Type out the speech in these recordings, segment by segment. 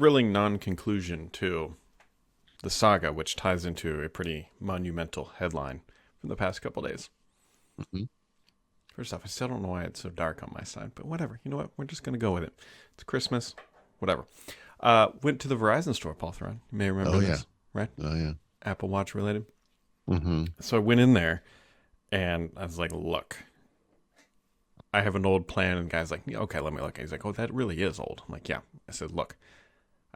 thrilling non-conclusion to the saga, which ties into a pretty monumental headline from the past couple days. Mhm. First off, I still don't know why it's so dark on my side, but whatever. You know what? We're just going to go with it. It's Christmas. Whatever. Went to the Verizon store, Paul Theron. You may remember this, right? Oh, yeah. Apple Watch related. Mm-hmm. So I went in there, and I was like, look, I have an old plan. And the guy's like, yeah, okay, let me look. He's like, oh, that really is old. I'm like, yeah. I said, look,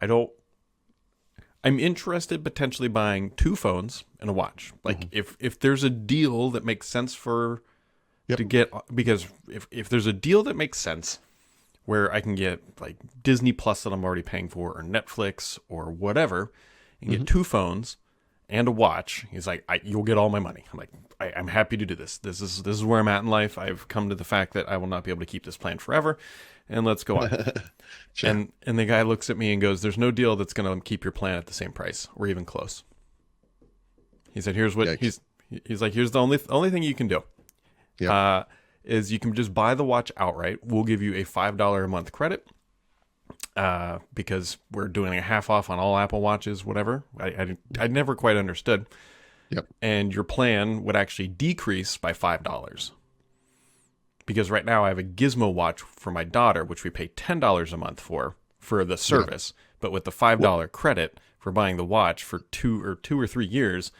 I'm interested potentially buying 2 phones and a watch. Like, if there's a deal that makes sense to get, because if there's a deal that makes sense where I can get like Disney Plus that I'm already paying for, or Netflix or whatever, and get 2 phones and a watch, he's like, you'll get all my money. I'm like, I'm happy to do this. This is where I'm at in life. I've come to the fact that I will not be able to keep this plan forever, and let's go on. Sure. And the guy looks at me and goes, "There's no deal that's going to keep your plan at the same price, or even close." He said, "Here's what Yikes. he's like. Here's the only thing you can do. Yep. Is you can just buy the watch outright. We'll give you a $5 a month credit, because we're doing a half off on all Apple Watches, whatever." I never quite understood. Yep. And your plan would actually decrease by $5. Because right now I have a Gizmo watch for my daughter, which we pay $10 a month for the service. But with the $5 credit for buying the watch for 2 or 3 years,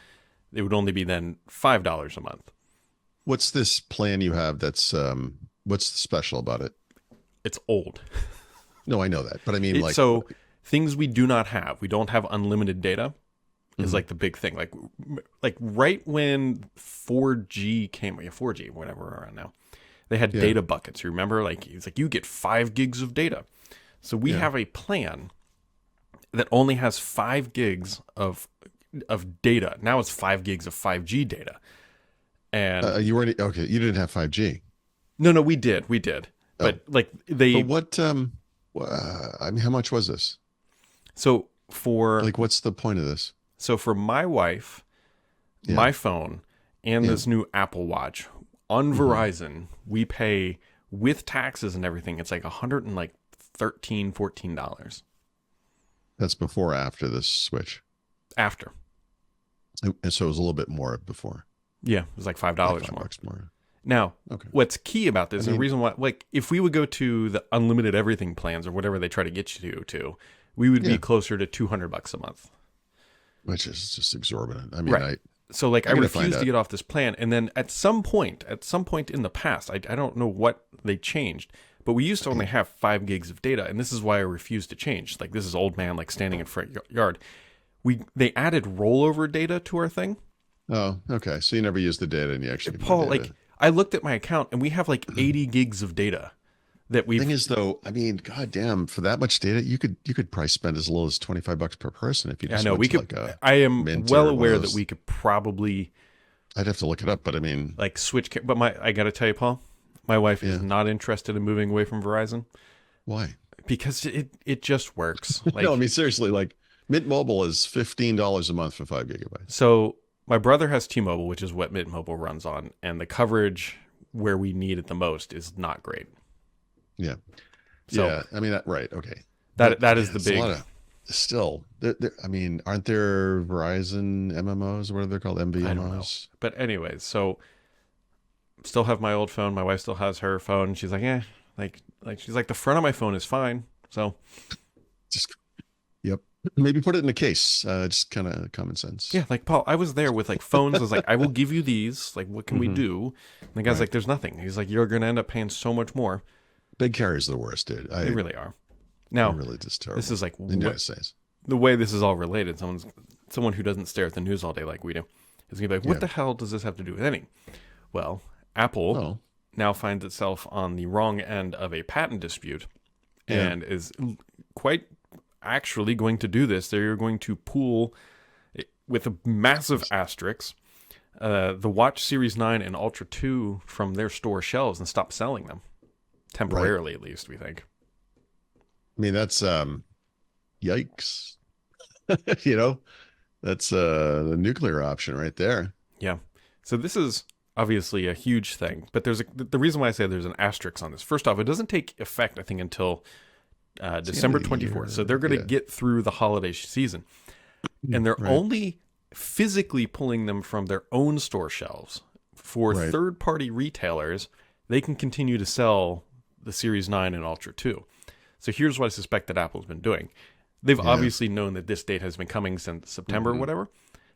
it would only be then $5 a month. What's this plan you have that's what's special about it? It's old. No, I know that. But I mean, like, so things we do not have. We don't have unlimited data is like the big thing. Like right when 4G came, 4G, whatever we're on now, they had data buckets. You remember? Like, it's like you get 5 gigs of data. So we have a plan that only has 5 gigs of data. Now it's 5 gigs of 5G data. And you already okay. You didn't have 5G. no, we did. But like they. But what? I mean, how much was this? So for Like, what's the point of this? So for my wife, my phone, and this new Apple Watch on Verizon, we pay with taxes and everything. It's like $113-$14 That's before or after this switch? after. And so it was a little bit more before. Yeah, it was like $5 Like more. $5 more. Now, Okay. what's key about this, and the reason why, like, if we would go to the unlimited everything plans or whatever they try to get you to, we would be closer to $200 a month. Which is just exorbitant. I mean, Right. So like I I'm gonna find refused to out. get off this plan, and then at some point in the past, I don't know what they changed, but we used to only have 5 gigs of data, and this is why I refused to change. Like, this is old man like standing in front yard. They added rollover data to our thing. Oh, okay. So you never use the data, and you actually get Paul, more data. like I looked at my account, and we have like 80 gigs of data that we. Thing is, though, I mean, goddamn, for that much data, you could probably spend as little as $25 per person if you I just know went we to could. like a I am Mint well or one of aware that those- we could probably I'd have to look it up, but I mean, like switch. But I got to tell you, Paul, my wife is not interested in moving away from Verizon why? because it just works. Like, No, I mean, seriously, like Mint Mobile is $15 a month for 5 gigabytes. so my brother has T-Mobile, which is what Mint Mobile runs on, and the coverage where we need it the most is not great. Yeah. So Yeah. I mean, right. Okay. that is the It's a big. lot of, still, I mean, aren't there Verizon MMOs? What are they called? I don't know. MVMOs? But anyways, so still have my old phone. My wife still has her phone. She's like, like she's like, the front of my phone is fine. So Just, yep. Maybe put it in a case. Just kind of common sense. yeah, like Paul, I was there with like phones. I was like, I will give you these. Like, what can we do? And the guy's like, there's nothing. He's like, you're gonna end up paying so much more. Big carriers are the worst, dude. They really are. Now, they're really just terrible. this is like in the United States. the way this is all related. Someone who doesn't stare at the news all day like we do is gonna be like, what the hell does this have to do with anything? Well, Apple Oh, now finds itself on the wrong end of a patent dispute and is quite actually going to do this. They're going to pull with a massive asterisk the Watch Series 9 and Ultra 2 from their store shelves and stop selling them temporarily, at least, we think. I mean, that's yikes. You know, that's the nuclear option right there. Yeah. So this is obviously a huge thing, but the reason why I say there's an asterisk on this. First off, it doesn't take effect, I think, until December 24th. So they're going to get through the holiday season. And they're only physically pulling them from their own store shelves. For third-party retailers, they can continue to sell the Series 9 and Ultra 2. So here's what I suspect that Apple's been doing. They've obviously known that this date has been coming since September or whatever.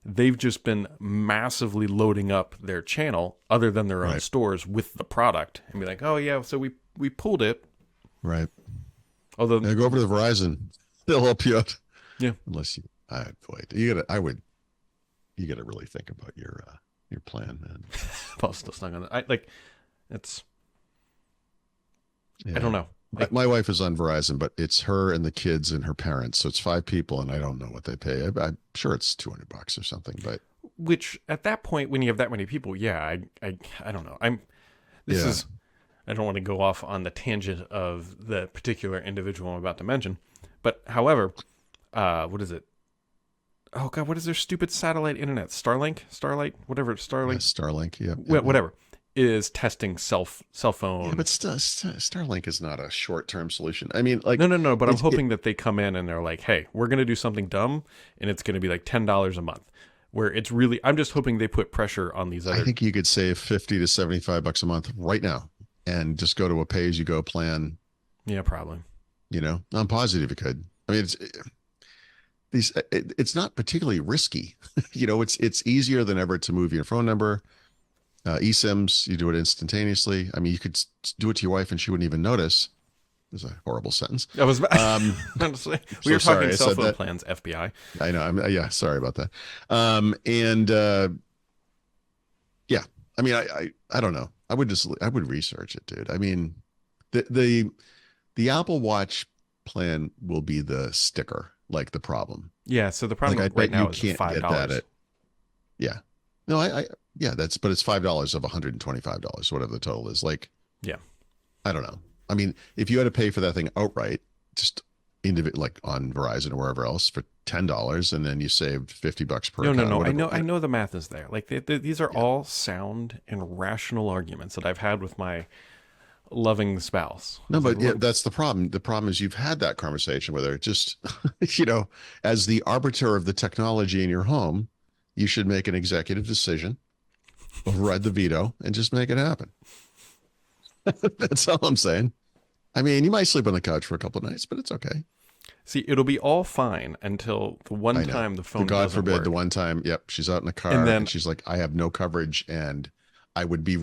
They've just been massively loading up their channel, other than their own stores, with the product. And be like, oh, yeah, so we pulled it. Right. Although, go over to Verizon. They'll help you out. Yeah. Unless you, you gotta really think about your plan, man. Paul's still stuck on that. I don't know. My wife is on Verizon, but it's her and the kids and her parents. So it's 5 people, and I don't know what they pay. I'm sure it's $200 or something, but which at that point, when you have that many people, I don't know. I don't want to go off on the tangent of the particular individual I'm about to mention, but however, what is it? Oh God, what is their stupid satellite internet? Starlink, whatever. Starlink. Starlink. Yeah. Whatever. Is testing cell phone. Yeah, but Starlink is not a short-term solution. I mean, like no. But I'm hoping that they come in and they're like, "Hey, we're going to do something dumb, and it's going to be like $10 a month." Where it's really, I'm just hoping they put pressure on these other. I think you could save $50 to $75 a month right now, and just go to a pay-as-you-go plan. Yeah, probably. I'm positive it could. I mean, it's not particularly risky. It's easier than ever to move your phone number. eSIMs, you do it instantaneously. I mean, you could do it to your wife and she wouldn't even notice. It was a horrible sentence. That was honestly. We were talking cell phone plans, FBI. I know. Sorry about that. I mean, I don't know. I would research it, dude. I mean, the Apple Watch plan will be the sticker, like the problem. Yeah. So the problem right now is $5. Yeah. No, but it's $5 of $125, whatever the total is. Like, yeah, I don't know. I mean, if you had to pay for that thing outright, just like on Verizon or wherever else for $10, and then you saved $50 per. No. I know the math is there. Like these are all sound and rational arguments that I've had with my loving spouse. No, but that's the problem. The problem is you've had that conversation with her. Just as the arbiter of the technology in your home, you should make an executive decision, override the veto, and just make it happen. That's all I'm saying. I mean, you might sleep on the couch for a couple of nights, but it's okay. See, it'll be all fine until the one time the phone God doesn't forbid work. The one time, she's out in the car and she's like, I have no coverage and I would be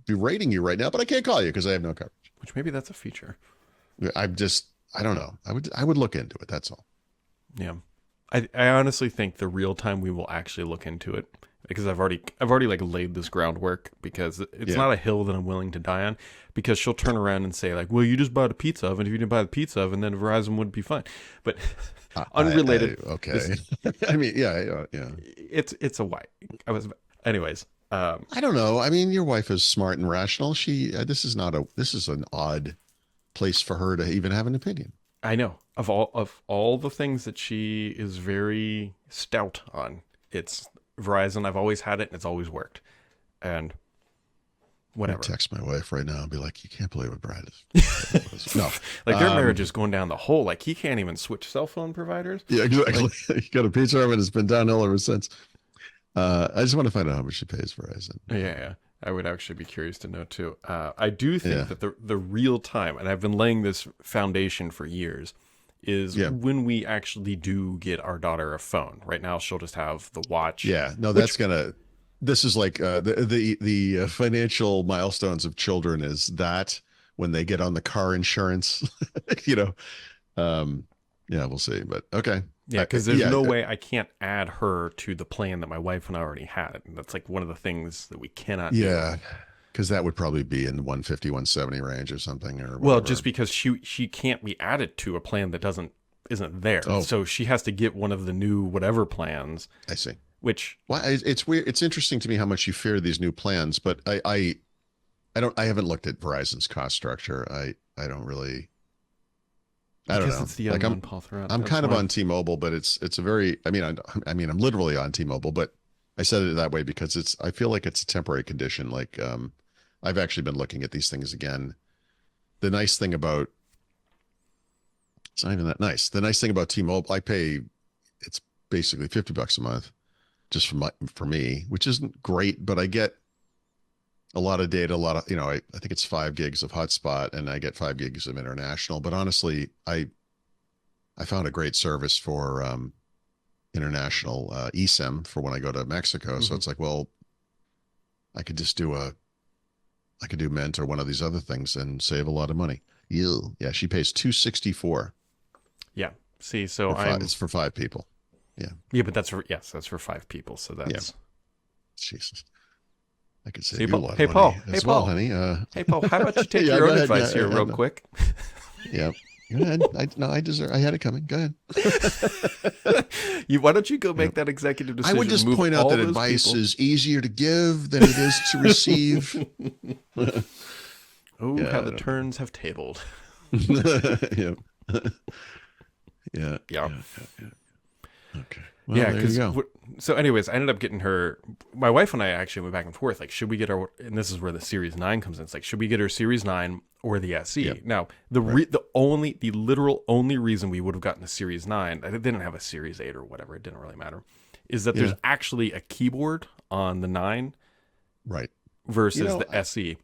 berating you right now, but I can't call you because I have no coverage. Which maybe that's a feature. I don't know. I would look into it. That's all. Yeah. I honestly think the real time we will actually look into it, because I've already like laid this groundwork, because it's not a hill that I'm willing to die on, because she'll turn around and say like, well, you just bought a pizza oven. If you didn't buy the pizza oven, then Verizon wouldn't be fine. But unrelated. Okay. I mean, yeah. It's a why. Anyways. I don't know. I mean, your wife is smart and rational. This is an odd place for her to even have an opinion. I know. Of all the things that she is very stout on, it's Verizon. I've always had it and it's always worked. And whatever. I'll text my wife right now and be like, you can't believe what Brad is. No. Like their marriage is going down the hole. Like he can't even switch cell phone providers. Yeah, exactly. You got a pizza oven, it's been downhill ever since. I just want to find out how much she pays Verizon. Yeah. I would actually be curious to know too. I do think that the real time, and I've been laying this foundation for years, is when we actually do get our daughter a phone. Right now, she'll just have the watch. Yeah, no, this is like the financial milestones of children is that when they get on the car insurance, we'll see. But okay. Yeah, because there's no way I can't add her to the plan that my wife and I already had. And that's like one of the things that we cannot do. Yeah, because that would probably be in the 150, 170 range or something. Or well, just because she can't be added to a plan that isn't there. Oh. So she has to get one of the new whatever plans. I see. Which it's weird. It's interesting to me how much you fear these new plans, but I haven't looked at Verizon's cost structure. I don't really. I don't know. It's the like I'm kind of on T-Mobile, but it's a very. I mean, I'm literally on T-Mobile, but I said it that way because I feel like it's a temporary condition. Like I've actually been looking at these things again. The nice thing about It's not even that nice. The nice thing about T-Mobile, it's basically $50 a month just for me, which isn't great, but I get a lot of data, I think it's 5 gigs of hotspot and I get 5 gigs of international. But honestly, I found a great service for international eSIM for when I go to Mexico. So it's like, well, I could do Mint or one of these other things and save a lot of money. Yeah, she pays $264. Yeah. See, so it's for 5 people. Yeah. Yeah, but that's for 5 people. So that's Jesus. I could save you a lot of money Paul. as well, honey. Hey, Paul, how about you take your own advice here real quick? Yeah. Go ahead. I had it coming. Go ahead. Why don't you go make that executive decision? I would just point out that advice is easier to give than it is to receive. How the turns have tabled. Yeah. Okay. Well, yeah, because so anyways, I ended up getting her. My wife and I actually went back and forth. Like, should we get her? And this is where the Series 9 comes in. It's like, should we get her Series 9 or the SE? Yep. Now, the literal only reason we would have gotten a Series 9, I didn't have a Series 8 or whatever. It didn't really matter. Is that there's actually a keyboard on the 9, right? Versus the SE.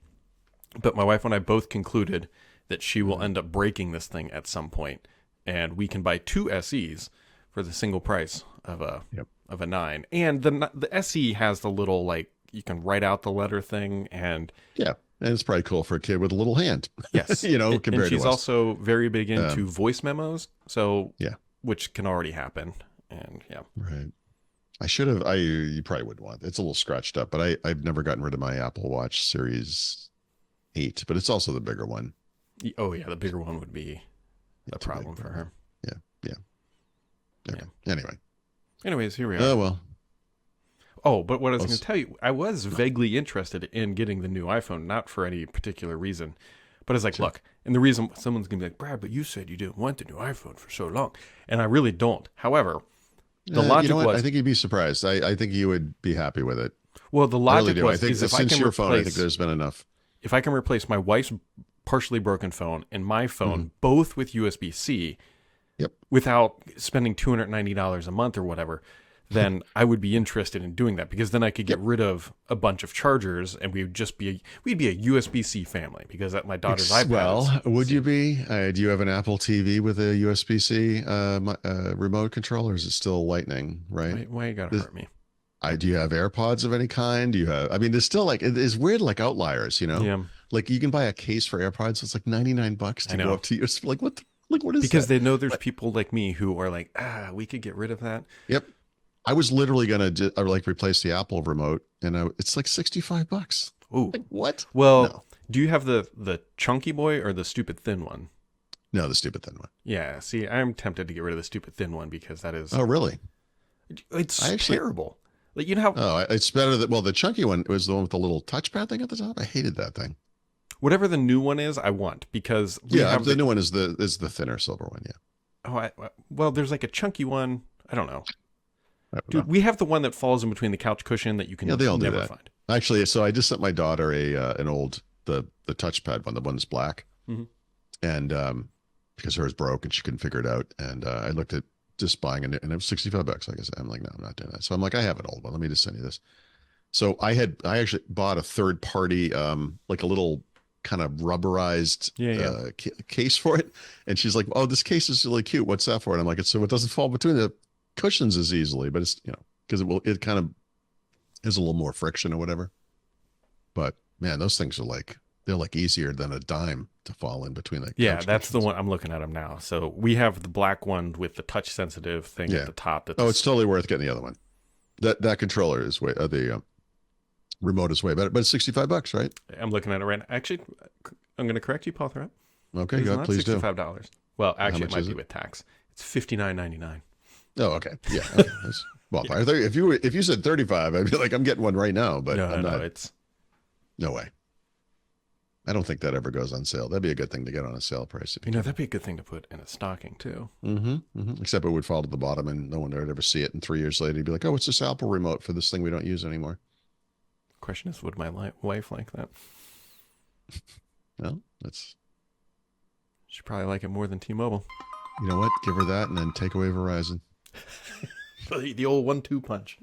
But my wife and I both concluded that she will end up breaking this thing at some point, and we can buy 2 SEs for the single price of a 9. And the SE has the little, like, you can write out the letter thing, and and it's probably cool for a kid with a little hand. Yes. Compared to us. And she's also very big into voice memos, so which can already happen. And right. You probably wouldn't want it. It's a little scratched up, but I've never gotten rid of my Apple Watch Series 8, but it's also the bigger one. Oh yeah, the bigger one would be a problem for her. Yeah. Okay. Anyways, here we are. Oh well. Oh, but what I was going to tell you, I was vaguely interested in getting the new iPhone, not for any particular reason, but it's like, look, and the reason someone's going to be like, Brad, but you said you didn't want the new iPhone for so long, and I really don't. However, the logic was, I think you'd be surprised. I think you would be happy with it. Well, the logic I think is if I can your phone, I think there's been enough. If I can replace my wife's partially broken phone and my phone, both with USB-C, without spending $290 a month or whatever, then I would be interested in doing that, because then I could get rid of a bunch of chargers and we'd be a USB-C family, because at my daughter's iPad. Well, would you be? Do you have an Apple TV with a USB-C remote control, or is it still Lightning? Right? Why you gotta hurt me? Do you have AirPods of any kind? Do you have? I mean, there's still it is weird, like outliers. Yeah. Like you can buy a case for AirPods. So it's like $99 to go up to USB. Like what? What is because that? They know there's people like me who are like, we could get rid of that. Yep. I was literally gonna replace the Apple remote, and it's like $65. Ooh, like, what? Well, no. Do you have the chunky boy or the stupid thin one? No, the stupid thin one. Yeah. See, I'm tempted to get rid of the stupid thin one, because that is. Oh, really? It's terrible. Like, you know how? Oh, it's better the chunky one was the one with the little touchpad thing at the top. I hated that thing. Whatever the new one is, I want, because the new one is the thinner silver one. Yeah. Oh, well, there's like a chunky one. I don't know. Dude, we have the one that falls in between the couch cushion that you can they all never do that. find. Actually, so I just sent my daughter an old the touchpad one, the one that's black, and because hers broke and she couldn't figure it out, and I looked at just buying it, and it was $65. Like I said, I'm like, no, I'm not doing that. So I'm like, I have an old one. Let me just send you this. So I actually bought a third party, like a little kind of rubberized case for it, and she's like, oh, this case is really cute. What's that for? And I'm like, so it doesn't fall between the cushions as easily, but it's because it kind of is a little more friction or whatever. But man, those things are they're easier than a dime to fall in between the that's cushions. The one I'm looking at them now. So we have the black one with the touch sensitive thing at the top. It's totally worth getting the other one. That controller is way the remote is way better, but it's $65, right? I'm looking at it right now. Actually, I'm going to correct you, Paul Thurrott. Okay, go ahead, please do. $65. Well, actually, it might be with tax. It's $59.99. Oh, okay. Yeah. Okay. Well, if you said 35, I'd be like, I'm getting one right now, but I'm not. It's no way. I don't think that ever goes on sale. That'd be a good thing to get on a sale price. That'd be a good thing to put in a stocking too. Except it would fall to the bottom, and no one would ever see it. And 3 years later, you'd be like, "Oh, it's this Apple remote for this thing we don't use anymore." Question is, would my wife like that? Well, she'd probably like it more than T-Mobile. You know what? Give her that and then take away Verizon. The old 1-2 punch.